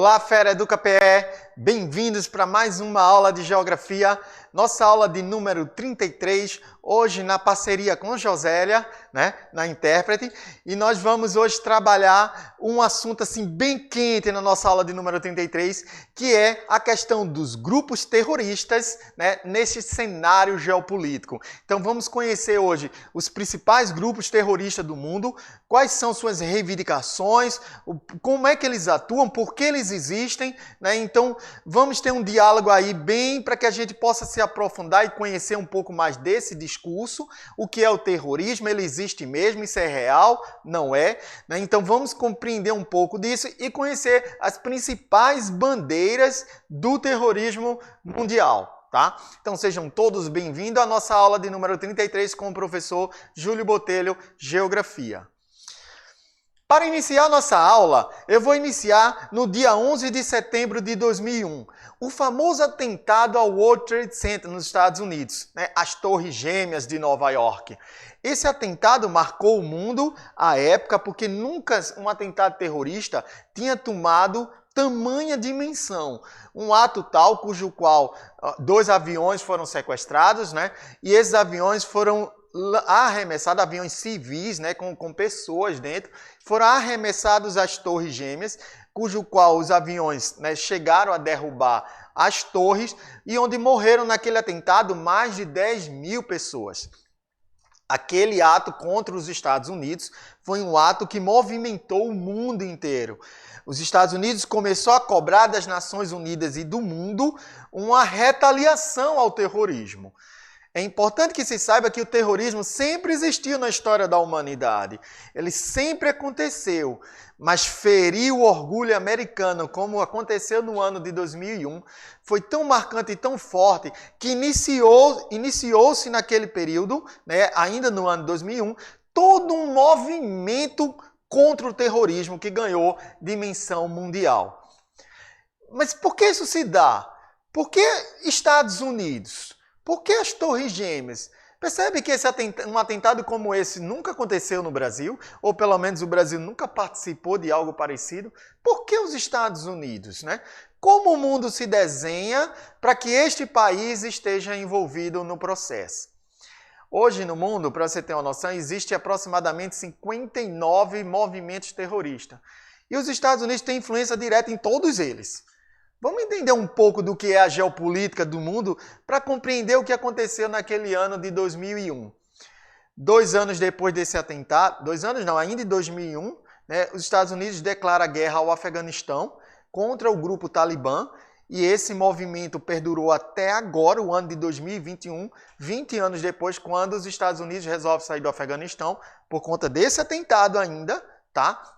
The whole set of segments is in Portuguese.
Olá, Fera Educa PE, bem-vindos para mais uma aula de Geografia, nossa aula de número 33, hoje na parceria com Josélia, na intérprete, e nós vamos hoje trabalhar um assunto assim bem quente na nossa aula de número 33, que é a questão dos grupos terroristas, neste cenário geopolítico. Então vamos conhecer hoje os principais grupos terroristas do mundo, quais são suas reivindicações, como é que eles atuam, por que eles existem, Então vamos ter um diálogo aí bem para que a gente possa se aprofundar e conhecer um pouco mais desse discurso, o que é o terrorismo, ele existe mesmo, isso é real, não é? Então vamos compreender um pouco disso e conhecer as principais bandeiras do terrorismo mundial. Tá? Então sejam todos bem-vindos à nossa aula de número 33 com o professor Júlio Botelho, Geografia. Para iniciar nossa aula, eu vou iniciar no dia 11 de setembro de 2001, o famoso atentado ao World Trade Center nos Estados Unidos, as Torres Gêmeas de Nova York. Esse atentado marcou o mundo à época porque nunca um atentado terrorista tinha tomado tamanha dimensão. Um ato tal cujo qual 2 aviões foram sequestrados, e esses aviões foram arremessados, aviões civis, com pessoas dentro, foram arremessados às Torres Gêmeas, cujo qual os aviões chegaram a derrubar as torres e onde morreram naquele atentado mais de 10 mil pessoas. Aquele ato contra os Estados Unidos foi um ato que movimentou o mundo inteiro. Os Estados Unidos começou a cobrar das Nações Unidas e do mundo uma retaliação ao terrorismo. É importante que se saiba que o terrorismo sempre existiu na história da humanidade. Ele sempre aconteceu, mas ferir o orgulho americano, como aconteceu no ano de 2001, foi tão marcante e tão forte que iniciou-se naquele período, ainda no ano de 2001, todo um movimento contra o terrorismo que ganhou dimensão mundial. Mas por que isso se dá? Por que Estados Unidos? Por que as Torres Gêmeas? Percebe que um atentado como esse nunca aconteceu no Brasil? Ou pelo menos o Brasil nunca participou de algo parecido? Por que os Estados Unidos? Como o mundo se desenha para que este país esteja envolvido no processo? Hoje no mundo, para você ter uma noção, existe aproximadamente 59 movimentos terroristas. E os Estados Unidos têm influência direta em todos eles. Vamos entender um pouco do que é a geopolítica do mundo para compreender o que aconteceu naquele ano de 2001. 2 anos depois desse atentado, 2 anos não, ainda em 2001, os Estados Unidos declaram guerra ao Afeganistão contra o grupo Talibã e esse movimento perdurou até agora, o ano de 2021, 20 anos depois, quando os Estados Unidos resolvem sair do Afeganistão por conta desse atentado ainda.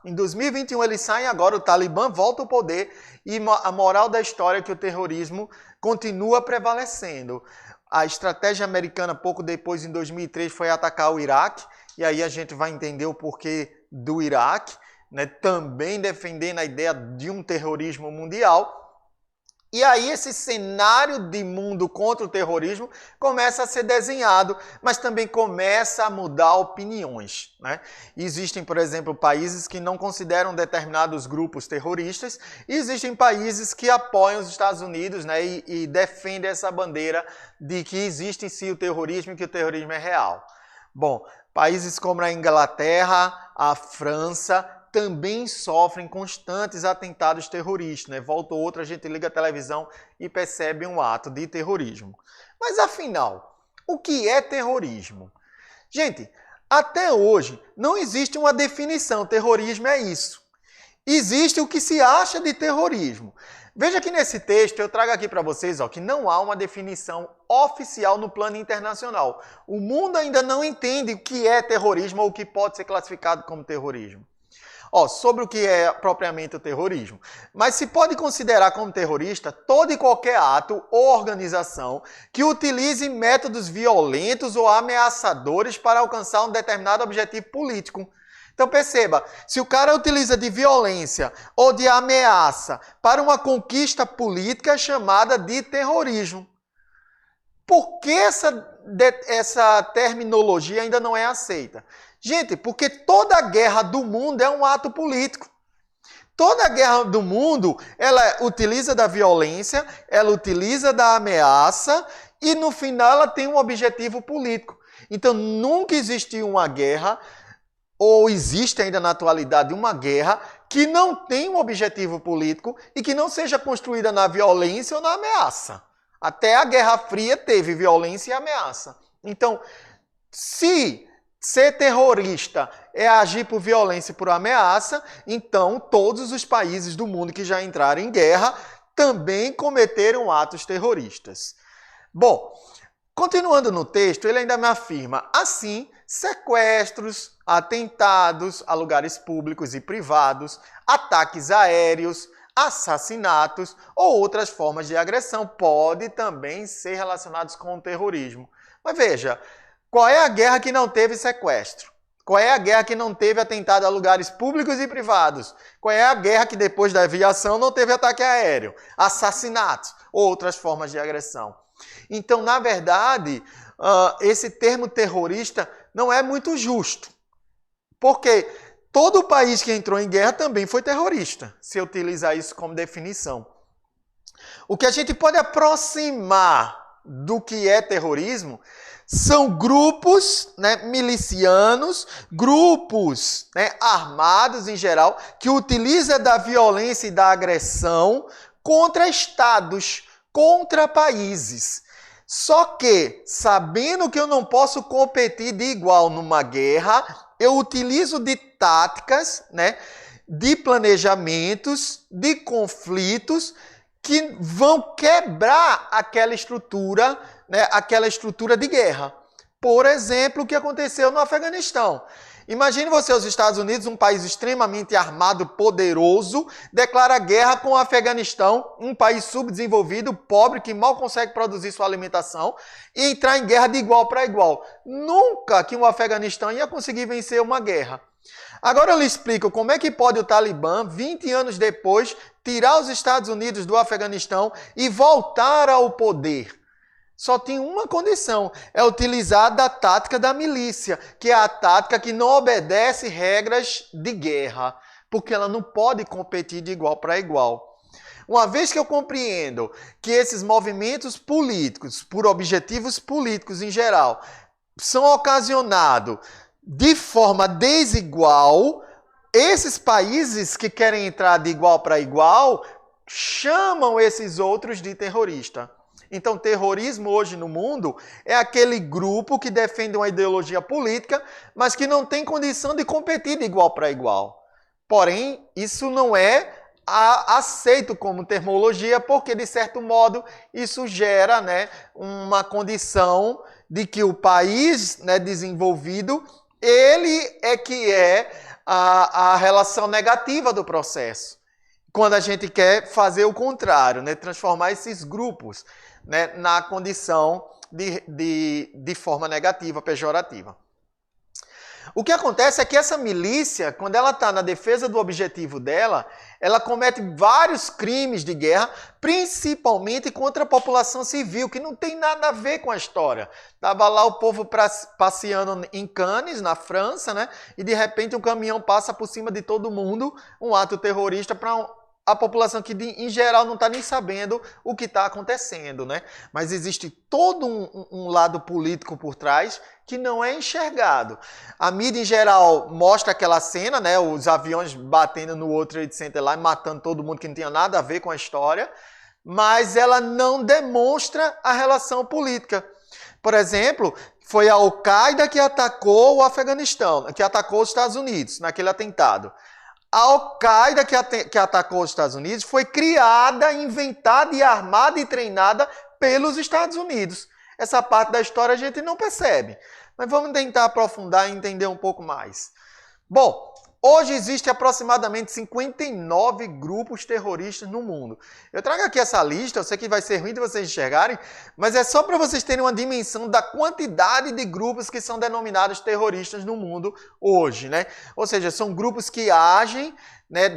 Em 2021 eles saem, agora o Talibã volta ao poder e a moral da história é que o terrorismo continua prevalecendo. A estratégia americana, pouco depois, em 2003, foi atacar o Iraque, e aí a gente vai entender o porquê do Iraque, também defendendo a ideia de um terrorismo mundial. E aí esse cenário de mundo contra o terrorismo começa a ser desenhado, mas também começa a mudar opiniões. Existem, por exemplo, países que não consideram determinados grupos terroristas e existem países que apoiam os Estados Unidos e defendem essa bandeira de que existe sim o terrorismo e que o terrorismo é real. Bom, países como a Inglaterra, a França, também sofrem constantes atentados terroristas. Volta ou outra, a gente liga a televisão e percebe um ato de terrorismo. Mas afinal, o que é terrorismo? Gente, até hoje não existe uma definição. Terrorismo é isso. Existe o que se acha de terrorismo. Veja que nesse texto eu trago aqui para vocês que não há uma definição oficial no plano internacional. O mundo ainda não entende o que é terrorismo ou o que pode ser classificado como terrorismo. Sobre o que é propriamente o terrorismo. Mas se pode considerar como terrorista todo e qualquer ato ou organização que utilize métodos violentos ou ameaçadores para alcançar um determinado objetivo político. Então perceba, se o cara utiliza de violência ou de ameaça para uma conquista política, é chamada de terrorismo. Por que essa terminologia ainda não é aceita? Gente, porque toda guerra do mundo é um ato político. Toda guerra do mundo, ela utiliza da violência, ela utiliza da ameaça e no final ela tem um objetivo político. Então nunca existiu uma guerra, ou existe ainda na atualidade uma guerra, que não tem um objetivo político e que não seja construída na violência ou na ameaça. Até a Guerra Fria teve violência e ameaça. Então, se ser terrorista é agir por violência e por ameaça, então todos os países do mundo que já entraram em guerra também cometeram atos terroristas. Bom, continuando no texto, ele ainda me afirma, assim, sequestros, atentados a lugares públicos e privados, ataques aéreos, assassinatos ou outras formas de agressão podem também ser relacionados com o terrorismo. Mas veja, qual é a guerra que não teve sequestro? Qual é a guerra que não teve atentado a lugares públicos e privados? Qual é a guerra que depois da aviação não teve ataque aéreo? Assassinatos ou outras formas de agressão? Então, na verdade, esse termo terrorista não é muito justo. Porque todo país que entrou em guerra também foi terrorista, se eu utilizar isso como definição. O que a gente pode aproximar do que é terrorismo são grupos, milicianos, grupos, armados em geral, que utilizam da violência e da agressão contra estados, contra países. Só que, sabendo que eu não posso competir de igual numa guerra, eu utilizo de táticas, de planejamentos, de conflitos que vão quebrar aquela estrutura de guerra. Por exemplo, o que aconteceu no Afeganistão. Imagine você, os Estados Unidos, um país extremamente armado, poderoso, declara guerra com o Afeganistão, um país subdesenvolvido, pobre, que mal consegue produzir sua alimentação, e entrar em guerra de igual para igual. Nunca que o Afeganistão ia conseguir vencer uma guerra. Agora eu lhe explico como é que pode o Talibã, 20 anos depois, tirar os Estados Unidos do Afeganistão e voltar ao poder. Só tem uma condição, é utilizar da tática da milícia, que é a tática que não obedece regras de guerra, porque ela não pode competir de igual para igual. Uma vez que eu compreendo que esses movimentos políticos, por objetivos políticos em geral, são ocasionados de forma desigual, esses países que querem entrar de igual para igual chamam esses outros de terrorista. Então, terrorismo hoje no mundo é aquele grupo que defende uma ideologia política, mas que não tem condição de competir de igual para igual. Porém, isso não é aceito como termologia, porque, de certo modo, isso gera uma condição de que o país desenvolvido, ele é que é a relação negativa do processo. Quando a gente quer fazer o contrário, transformar esses grupos na condição de forma negativa, pejorativa. O que acontece é que essa milícia, quando ela está na defesa do objetivo dela, ela comete vários crimes de guerra, principalmente contra a população civil, que não tem nada a ver com a história. Estava lá o povo passeando em Cannes, na França, e de repente um caminhão passa por cima de todo mundo, um ato terrorista para a população que, em geral, não está nem sabendo o que está acontecendo, Mas existe todo um lado político por trás que não é enxergado. A mídia, em geral, mostra aquela cena, os aviões batendo no World Trade Center lá e matando todo mundo que não tinha nada a ver com a história, mas ela não demonstra a relação política. Por exemplo, foi a Al-Qaeda que atacou o Afeganistão, que atacou os Estados Unidos naquele atentado. A Al-Qaeda que atacou os Estados Unidos foi criada, inventada e armada e treinada pelos Estados Unidos. Essa parte da história a gente não percebe. Mas vamos tentar aprofundar e entender um pouco mais. Bom, hoje existem aproximadamente 59 grupos terroristas no mundo. Eu trago aqui essa lista, eu sei que vai ser ruim de vocês enxergarem, mas é só para vocês terem uma dimensão da quantidade de grupos que são denominados terroristas no mundo hoje, Ou seja, são grupos que agem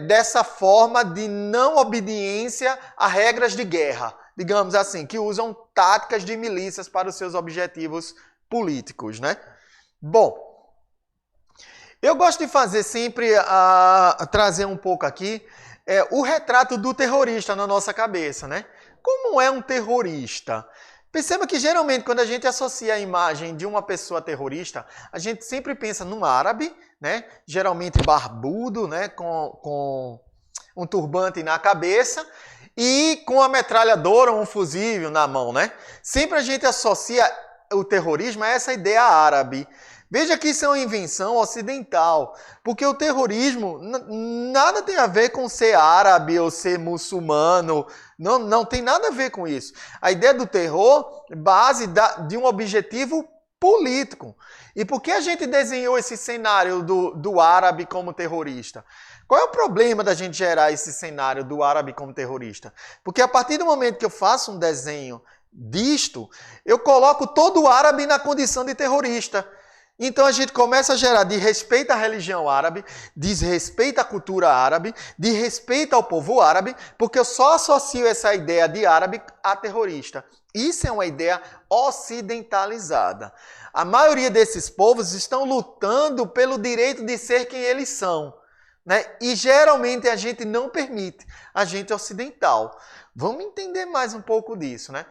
dessa forma de não obediência a regras de guerra, digamos assim, que usam táticas de milícias para os seus objetivos políticos, Bom, Eu gosto de fazer sempre, trazer um pouco aqui, o retrato do terrorista na nossa cabeça, né? Como é um terrorista? Perceba que geralmente quando a gente associa a imagem de uma pessoa terrorista, a gente sempre pensa num árabe, né? Geralmente barbudo, né? Com um turbante na cabeça e com a metralhadora ou um fuzil na mão, né? Sempre a gente associa o terrorismo a essa ideia árabe. Veja que isso é uma invenção ocidental, porque o terrorismo nada tem a ver com ser árabe ou ser muçulmano, não tem nada a ver com isso. A ideia do terror é base de um objetivo político. E por que a gente desenhou esse cenário do árabe como terrorista? Qual é o problema da gente gerar esse cenário do árabe como terrorista? Porque a partir do momento que eu faço um desenho disto, eu coloco todo o árabe na condição de terrorista. Então a gente começa a gerar desrespeito à religião árabe, desrespeito à cultura árabe, desrespeito ao povo árabe, porque eu só associo essa ideia de árabe a terrorista. Isso é uma ideia ocidentalizada. A maioria desses povos estão lutando pelo direito de ser quem eles são, né? E geralmente a gente não permite, a gente é ocidental. Vamos entender mais um pouco disso, né?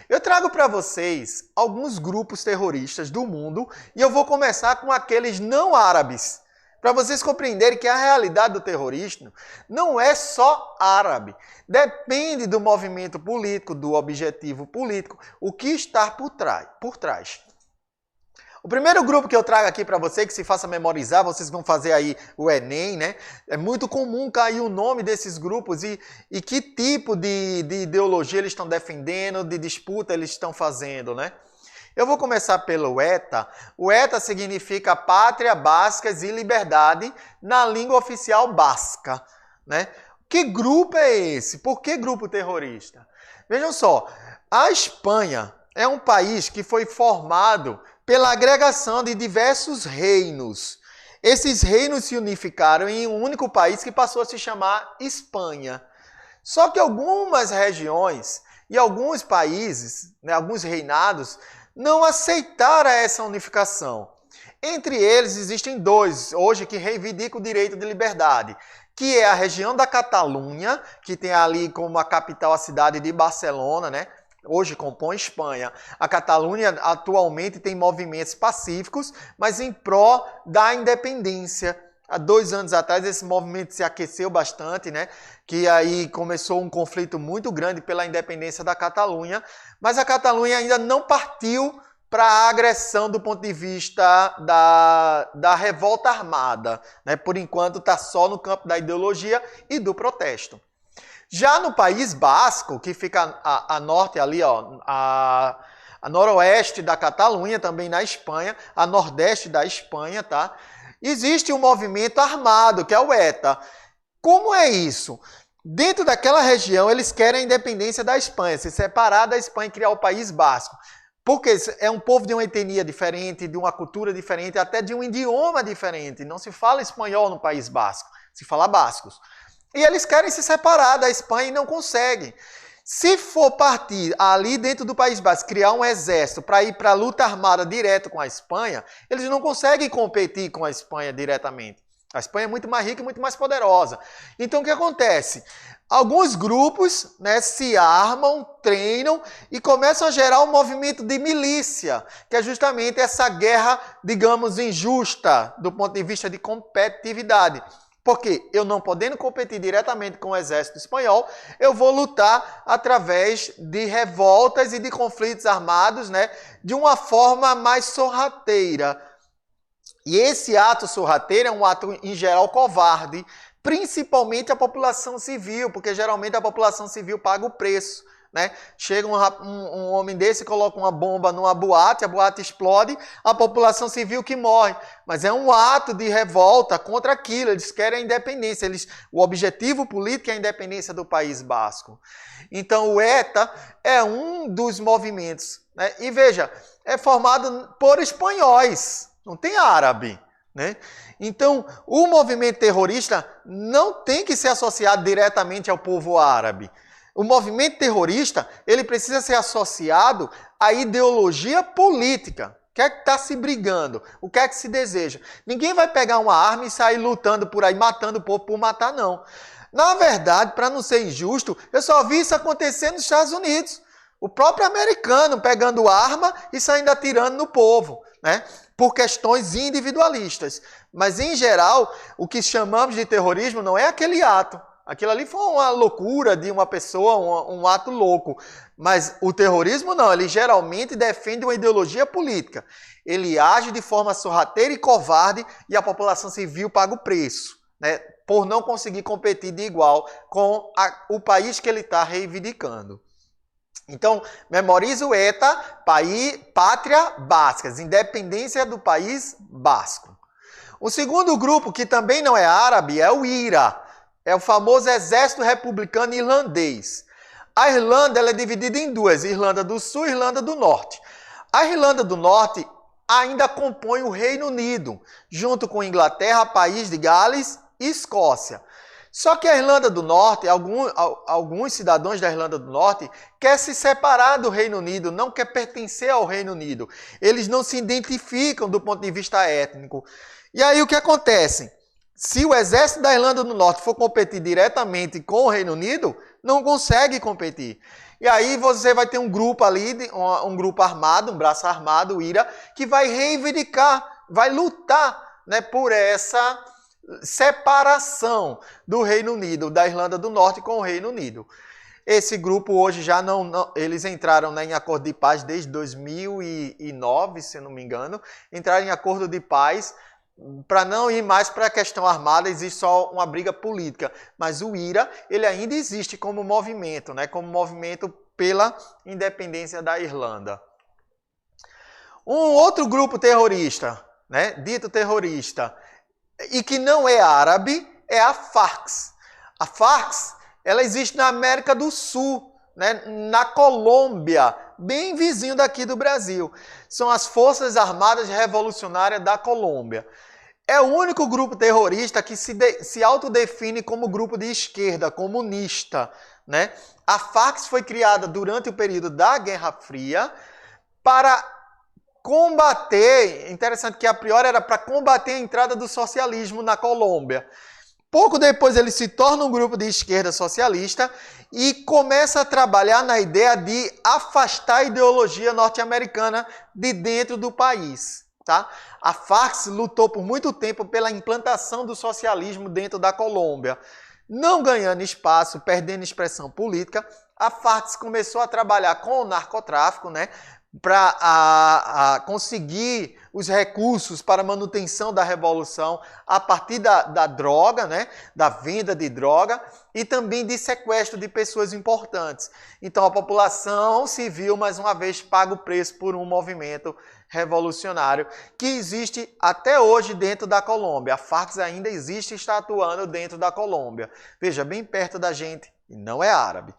Eu trago para vocês alguns grupos terroristas do mundo e eu vou começar com aqueles não árabes, para vocês compreenderem que a realidade do terrorismo não é só árabe. Depende do movimento político, do objetivo político, o que está por trás. O primeiro grupo que eu trago aqui para você, que se faça memorizar, vocês vão fazer aí o Enem, né? É muito comum cair o nome desses grupos e que tipo de ideologia eles estão defendendo, de disputa eles estão fazendo, né? Eu vou começar pelo ETA. O ETA significa Pátria, Bascas e Liberdade na língua oficial basca, né? Que grupo é esse? Por que grupo terrorista? Vejam só, a Espanha é um país que foi formado pela agregação de diversos reinos. Esses reinos se unificaram em um único país que passou a se chamar Espanha. Só que algumas regiões e alguns países, né, alguns reinados, não aceitaram essa unificação. Entre eles existem dois, hoje, que reivindicam o direito de liberdade, que é a região da Catalunha, que tem ali como a capital a cidade de Barcelona, né? Hoje compõe Espanha. A Catalunha atualmente tem movimentos pacíficos, mas em pró da independência. Há 2 anos atrás esse movimento se aqueceu bastante, né? Que aí começou um conflito muito grande pela independência da Catalunha, mas a Catalunha ainda não partiu para a agressão do ponto de vista da revolta armada, né? Por enquanto está só no campo da ideologia e do protesto. Já no País Basco, que fica a norte ali, ó, a noroeste da Catalunha, também na Espanha, a nordeste da Espanha, tá? Existe um movimento armado, que é o ETA. Como é isso? Dentro daquela região, eles querem a independência da Espanha, se separar da Espanha e criar o País Basco. Porque é um povo de uma etnia diferente, de uma cultura diferente, até de um idioma diferente. Não se fala espanhol no País Basco, se fala bascos. E eles querem se separar da Espanha e não conseguem. Se for partir ali dentro do País Basco, criar um exército para ir para a luta armada direto com a Espanha, eles não conseguem competir com a Espanha diretamente. A Espanha é muito mais rica e muito mais poderosa. Então o que acontece? Alguns grupos, né, se armam, treinam e começam a gerar um movimento de milícia, que é justamente essa guerra, digamos, injusta do ponto de vista de competitividade. Porque eu não podendo competir diretamente com o exército espanhol, eu vou lutar através de revoltas e de conflitos armados, né, de uma forma mais sorrateira. E esse ato sorrateiro é um ato, em geral, covarde, principalmente a população civil, porque geralmente a população civil paga o preço. Né? Chega um homem desse e coloca uma bomba numa boate, a boate explode, a população civil que morre. Mas é um ato de revolta contra aquilo, eles querem a independência, o objetivo político é a independência do País Basco. Então o ETA é um dos movimentos, né? E veja, é formado por espanhóis, não tem árabe. Né? Então, o movimento terrorista não tem que ser associado diretamente ao povo árabe. O movimento terrorista, ele precisa ser associado à ideologia política. O que é que está se brigando? O que é que se deseja? Ninguém vai pegar uma arma e sair lutando por aí, matando o povo por matar, não. Na verdade, para não ser injusto, eu só vi isso acontecer nos Estados Unidos. O próprio americano pegando arma e saindo atirando no povo, né? Por questões individualistas. Mas, em geral, o que chamamos de terrorismo não é aquele ato. Aquilo ali foi uma loucura de uma pessoa, um ato louco. Mas o terrorismo não, ele geralmente defende uma ideologia política. Ele age de forma sorrateira e covarde e a população civil paga o preço, né? Por não conseguir competir de igual com o país que ele está reivindicando. Então, memorize o ETA, Pátria Basca, independência do país basco. O segundo grupo, que também não é árabe, é o IRA. É o famoso Exército Republicano Irlandês. A Irlanda ela é dividida em duas, Irlanda do Sul e Irlanda do Norte. A Irlanda do Norte ainda compõe o Reino Unido, junto com Inglaterra, País de Gales e Escócia. Só que a Irlanda do Norte, alguns cidadãos da Irlanda do Norte, querem se separar do Reino Unido, não quer pertencer ao Reino Unido. Eles não se identificam do ponto de vista étnico. E aí o que acontece? Se o exército da Irlanda do Norte for competir diretamente com o Reino Unido, não consegue competir. E aí você vai ter um grupo ali, um grupo armado, um braço armado, o IRA, que vai reivindicar, vai lutar, né, por essa separação do Reino Unido, da Irlanda do Norte com o Reino Unido. Esse grupo hoje já eles entraram, né, em acordo de paz desde 2009, se não me engano, entraram em acordo de paz para não ir mais para a questão armada, existe só uma briga política. Mas o IRA, ele ainda existe como movimento, né? Como movimento pela independência da Irlanda. Um outro grupo terrorista, né? Dito terrorista, e que não é árabe, é a Farc. A Farc, ela existe na América do Sul, né? Na Colômbia, bem vizinho daqui do Brasil. São as Forças Armadas Revolucionárias da Colômbia. É o único grupo terrorista que se autodefine como grupo de esquerda, comunista, né? A Farc foi criada durante o período da Guerra Fria para combater, interessante que a priori era para combater a entrada do socialismo na Colômbia. Pouco depois ele se torna um grupo de esquerda socialista e começa a trabalhar na ideia de afastar a ideologia norte-americana de dentro do país. Tá? A Farc lutou por muito tempo pela implantação do socialismo dentro da Colômbia. Não ganhando espaço, perdendo expressão política, a Farc começou a trabalhar com o narcotráfico, né, para conseguir os recursos para a manutenção da revolução a partir da droga, né, da venda de droga e também de sequestro de pessoas importantes. Então a população civil, mais uma vez, paga o preço por um movimento revolucionário que existe até hoje dentro da Colômbia. A Farc ainda existe e está atuando dentro da Colômbia. Veja, bem perto da gente, e não é árabe.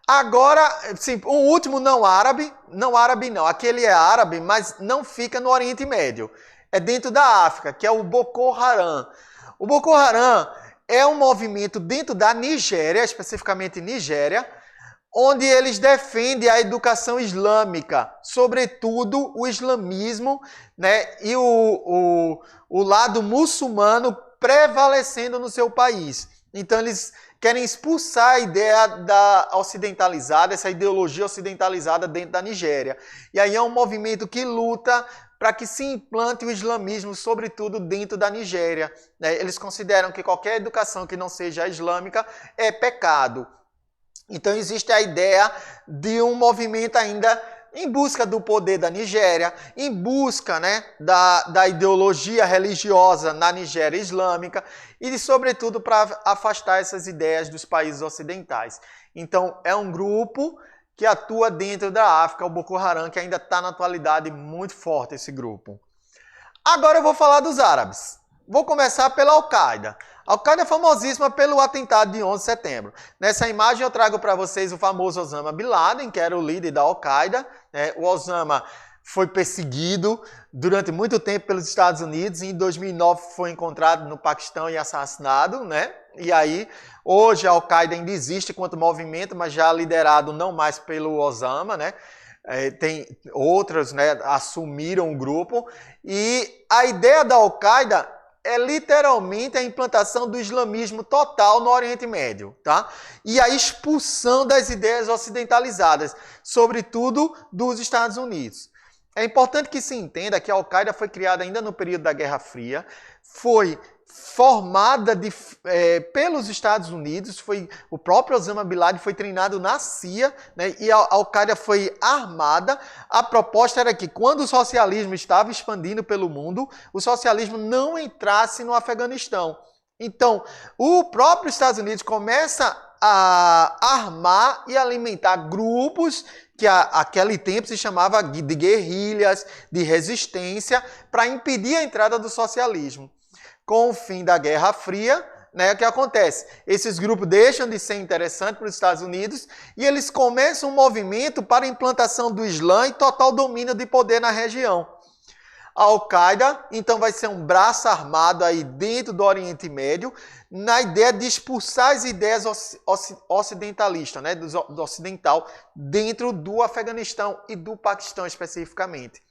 Agora, sim, um último não árabe não, aquele é árabe, mas não fica no Oriente Médio. É dentro da África, que é o Boko Haram. O Boko Haram é um movimento dentro da Nigéria, especificamente Nigéria, onde eles defendem a educação islâmica, sobretudo o islamismo, né, e o lado muçulmano prevalecendo no seu país. Então eles querem expulsar a ideia da ocidentalizada, essa ideologia ocidentalizada dentro da Nigéria. E aí é um movimento que luta para que se implante o islamismo, sobretudo dentro da Nigéria. Eles consideram que qualquer educação que não seja islâmica é pecado. Então existe a ideia de um movimento ainda em busca do poder da Nigéria, em busca, né, da ideologia religiosa na Nigéria islâmica e, sobretudo, para afastar essas ideias dos países ocidentais. Então, é um grupo que atua dentro da África, o Boko Haram, que ainda está na atualidade muito forte esse grupo. Agora eu vou falar dos árabes. Vou começar pela Al-Qaeda. A Al-Qaeda é famosíssima pelo atentado de 11 de setembro. Nessa imagem eu trago para vocês o famoso Osama Bin Laden, que era o líder da Al-Qaeda. O Osama foi perseguido durante muito tempo pelos Estados Unidos e em 2009 foi encontrado no Paquistão e assassinado, né? E aí, hoje a Al-Qaeda ainda existe quanto movimento, mas já liderado não mais pelo Osama, né? tem outras, né, assumiram o grupo. E a ideia da Al-Qaeda é literalmente a implantação do islamismo total no Oriente Médio, tá? E a expulsão das ideias ocidentalizadas, sobretudo dos Estados Unidos. É importante que se entenda que a Al-Qaeda foi criada ainda no período da Guerra Fria, foi formada pelos Estados Unidos, o próprio Osama Bin Laden foi treinado na CIA, né, e a Al-Qaeda foi armada. A proposta era que quando o socialismo estava expandindo pelo mundo, o socialismo não entrasse no Afeganistão. Então, o próprio Estados Unidos começa a armar e alimentar grupos que naquele tempo se chamava de guerrilhas, de resistência, para impedir a entrada do socialismo. Com o fim da Guerra Fria, né, o que acontece? Esses grupos deixam de ser interessantes para os Estados Unidos e eles começam um movimento para a implantação do Islã e total domínio de poder na região. A Al-Qaeda, então, vai ser um braço armado aí dentro do Oriente Médio, na ideia de expulsar as ideias ocidentalistas, né, do ocidental, dentro do Afeganistão e do Paquistão especificamente.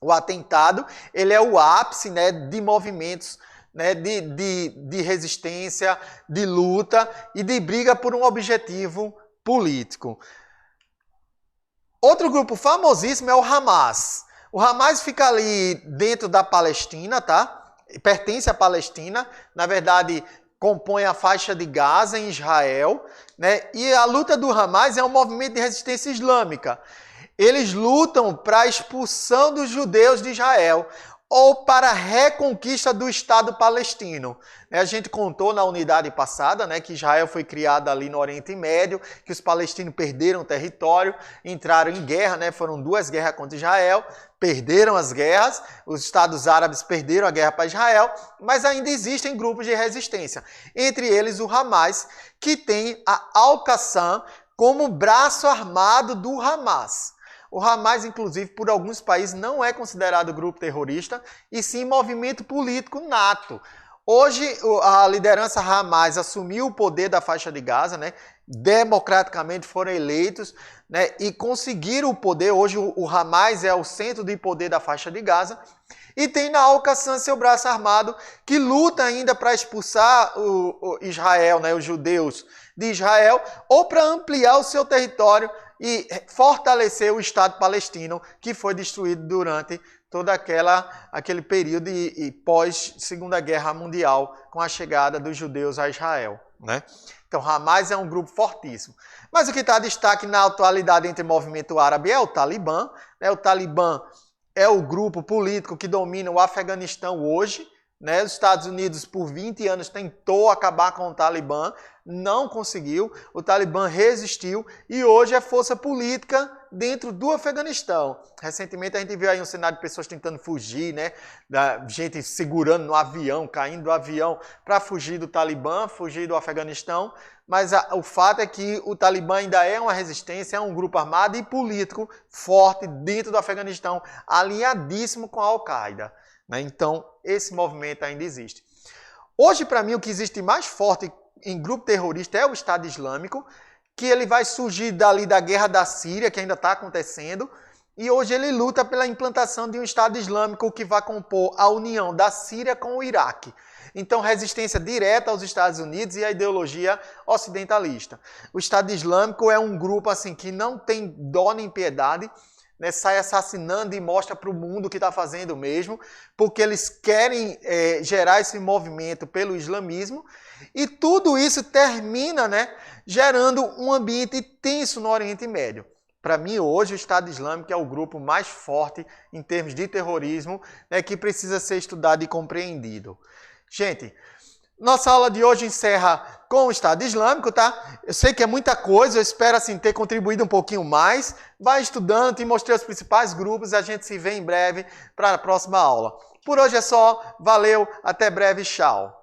O atentado, ele é o ápice, né, de movimentos, né, de resistência, de luta e de briga por um objetivo político. Outro grupo famosíssimo é o Hamas. O Hamas fica ali dentro da Palestina, tá? Pertence à Palestina, na verdade compõe a faixa de Gaza em Israel, né? E a luta do Hamas é um movimento de resistência islâmica. Eles lutam para a expulsão dos judeus de Israel ou para a reconquista do Estado palestino. A gente contou na unidade passada, né, que Israel foi criada ali no Oriente Médio, que os palestinos perderam território, entraram em guerra, né, foram 2 guerras contra Israel, perderam as guerras, os Estados Árabes perderam a guerra para Israel, mas ainda existem grupos de resistência, entre eles o Hamas, que tem a Al-Qassam como braço armado do Hamas. O Hamas, inclusive, por alguns países, não é considerado grupo terrorista, e sim movimento político nato. Hoje, a liderança Hamas assumiu o poder da faixa de Gaza, né? Democraticamente foram eleitos, né? E conseguiram o poder. Hoje, o Hamas é o centro de poder da faixa de Gaza. E tem na Al-Qassam seu braço armado, que luta ainda para expulsar o Israel, né? Os judeus de Israel, ou para ampliar o seu território e fortalecer o Estado palestino, que foi destruído durante todo aquele período e pós Segunda Guerra Mundial, com a chegada dos judeus a Israel, né? Então, Hamas é um grupo fortíssimo. Mas o que está destaque na atualidade entre o movimento árabe é o Talibã, né? O Talibã é o grupo político que domina o Afeganistão hoje, né? Os Estados Unidos, por 20 anos, tentou acabar com o Talibã, não conseguiu, o Talibã resistiu e hoje é força política dentro do Afeganistão. Recentemente a gente viu aí um cenário de pessoas tentando fugir, né? Da gente segurando no avião, caindo do avião para fugir do Talibã, fugir do Afeganistão, mas o fato é que o Talibã ainda é uma resistência, é um grupo armado e político forte dentro do Afeganistão, alinhadíssimo com a Al-Qaeda, né? Então, esse movimento ainda existe. Hoje, para mim, o que existe mais forte em grupo terrorista é o Estado Islâmico, que ele vai surgir dali da guerra da Síria, que ainda está acontecendo, e hoje ele luta pela implantação de um Estado Islâmico que vai compor a união da Síria com o Iraque. Então, resistência direta aos Estados Unidos e à ideologia ocidentalista. O Estado Islâmico é um grupo assim que não tem dó nem piedade, né, sai assassinando e mostra para o mundo que está fazendo mesmo, porque eles querem gerar esse movimento pelo islamismo, e tudo isso termina, né, gerando um ambiente tenso no Oriente Médio. Para mim, hoje, o Estado Islâmico é o grupo mais forte em termos de terrorismo, né, que precisa ser estudado e compreendido. Gente, nossa aula de hoje encerra com o Estado Islâmico, tá? Eu sei que é muita coisa, eu espero assim ter contribuído um pouquinho mais. Vai estudando, te mostrei os principais grupos, a gente se vê em breve para a próxima aula. Por hoje é só, valeu, até breve, tchau.